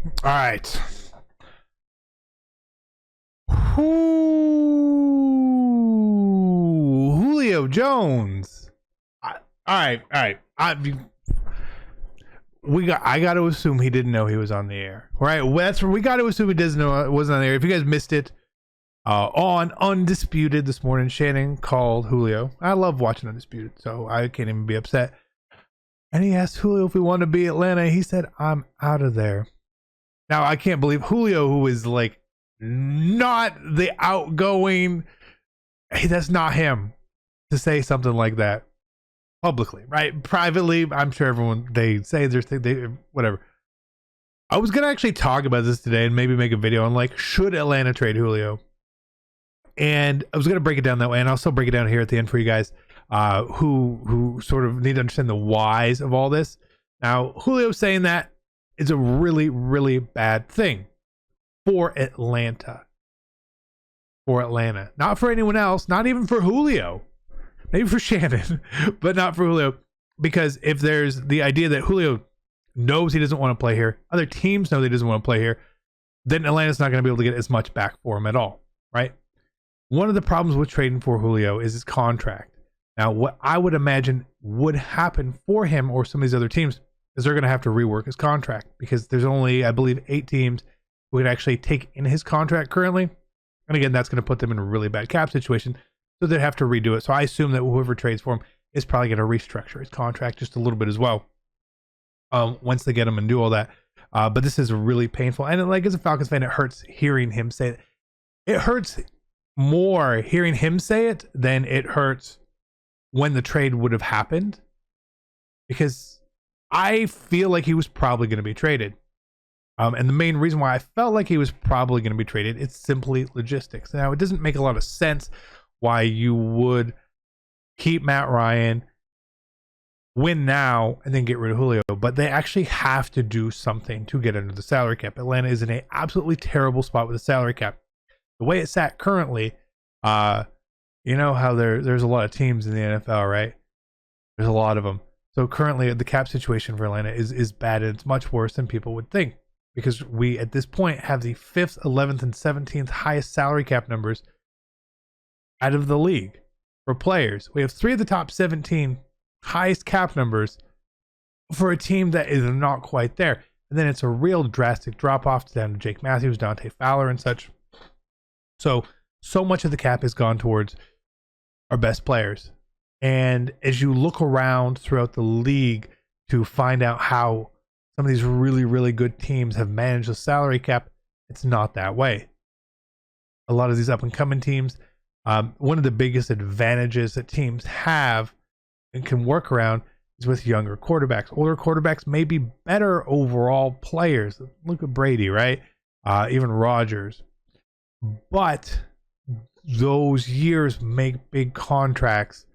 All right. Julio Jones. All right, all right. I got to assume he didn't know he was on the air, right? Well, that's we got to assume he doesn't know it wasn't on the air. If you guys missed it, on Undisputed this morning, Shannon called Julio. I love watching Undisputed, so I can't even be upset. And he asked Julio if he wanted to be Atlanta. He said, "I'm out of there." Now I can't believe Julio, who is like not the outgoing. Hey, that's not him to say something like that publicly, right? Privately, I'm sure everyone they say their thing, they whatever. I was gonna actually talk about this today and maybe make a video on like should Atlanta trade Julio, and I was gonna break it down that way, and I'll still break it down here at the end for you guys, who sort of need to understand the whys of all this. Now, Julio saying that is a really really bad thing for Atlanta. For Atlanta, not for anyone else, not even for Julio, maybe for Shannon, but not for Julio, because if there's the idea that Julio knows he doesn't want to play here, other teams know he doesn't want to play here, then Atlanta's not going to be able to get as much back for him at all, right? One of the problems with trading for Julio is his contract. Now, what I would imagine would happen for him or some of these other teams is they're going to have to rework his contract because there's only, I believe, 8 teams who could actually take in his contract currently. And again, that's going to put them in a really bad cap situation. So they'd have to redo it. So I assume that whoever trades for him is probably going to restructure his contract just a little bit as well. Once they get him and do all that. But this is really painful. And like as a Falcons fan, it hurts hearing him say it. It hurts more hearing him say it than it hurts when the trade would have happened. Because I feel like he was probably going to be traded. And the main reason why I felt like he was probably going to be traded, it's simply logistics. Now, it doesn't make a lot of sense why you would keep Matt Ryan, win now, and then get rid of Julio. But they actually have to do something to get under the salary cap. Atlanta is in an absolutely terrible spot with the salary cap. The way it's sat currently, you know how there's a lot of teams in the NFL, right? There's a lot of them. So currently, the cap situation for Atlanta is bad, and it's much worse than people would think. Because we, at this point, have the 5th, 11th, and 17th highest salary cap numbers out of the league for players. We have 3 of the top 17 highest cap numbers for a team that is not quite there. And then it's a real drastic drop-off down to Jake Matthews, Dante Fowler, and such. So much of the cap has gone towards our best players. And as you look around throughout the league to find out how some of these really, really good teams have managed the salary cap, it's not that way. A lot of these up-and-coming teams, one of the biggest advantages that teams have and can work around is with younger quarterbacks. Older quarterbacks may be better overall players. Look at Brady, right? Even Rodgers. But those years make big contracts,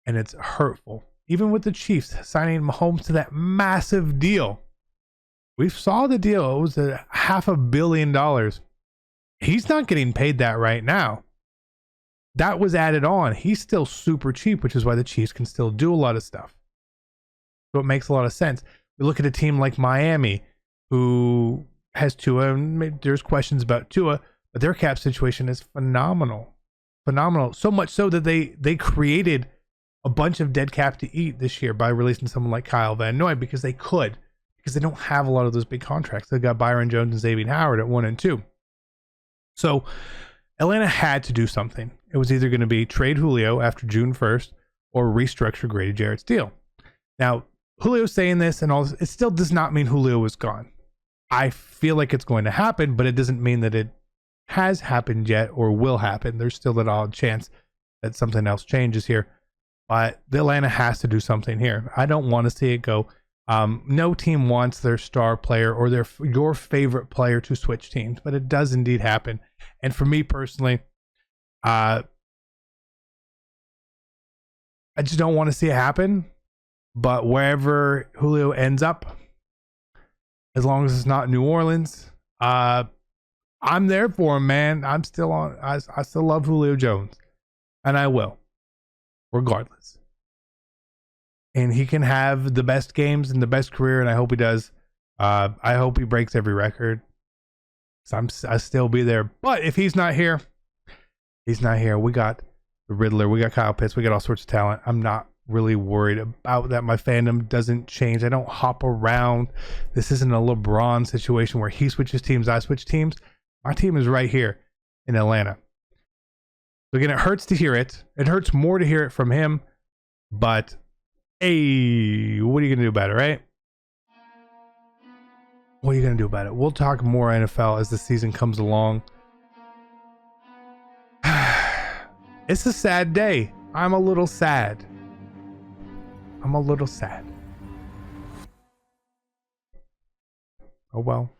and it's hurtful. Even with the Chiefs signing Mahomes to that massive deal. We saw the deal. It was $500 million. He's not getting paid that right now. That was added on. He's still super cheap, which is why the Chiefs can still do a lot of stuff. So it makes a lot of sense. We look at a team like Miami, who has Tua, and there's questions about Tua, but their cap situation is phenomenal. Phenomenal. So much so that they created a bunch of dead cap to eat this year by releasing someone like Kyle Van Noy because they could. Because they don't have a lot of those big contracts. They've got Byron Jones and Xavier Howard at 1 and 2. So Atlanta had to do something. It was either going to be trade Julio after June 1st or restructure Grady Jarrett's deal. Now, Julio's saying this and all this, it still does not mean Julio is gone. I feel like it's going to happen, but it doesn't mean that it has happened yet or will happen. There's still that odd chance that something else changes here. But the Atlanta has to do something here. I don't want to see it go. No team wants their star player or your favorite player to switch teams, but it does indeed happen. And for me personally, I just don't want to see it happen. But wherever Julio ends up, as long as it's not New Orleans, I'm there for him, man. I'm still on. I still love Julio Jones, and I will, regardless. And he can have the best games and the best career, and I hope he does. I hope he breaks every record. I still be there. But if he's not here, he's not here. We got the Riddler. We got Kyle Pitts. We got all sorts of talent. I'm not really worried about that. My fandom doesn't change. I don't hop around. This isn't a LeBron situation where he switches teams, I switch teams. My team is right here in Atlanta. So again, it hurts to hear it. It hurts more to hear it from him. But, hey, what are you going to do about it, right? What are you going to do about it? We'll talk more NFL as the season comes along. It's a sad day. I'm a little sad. Oh, well.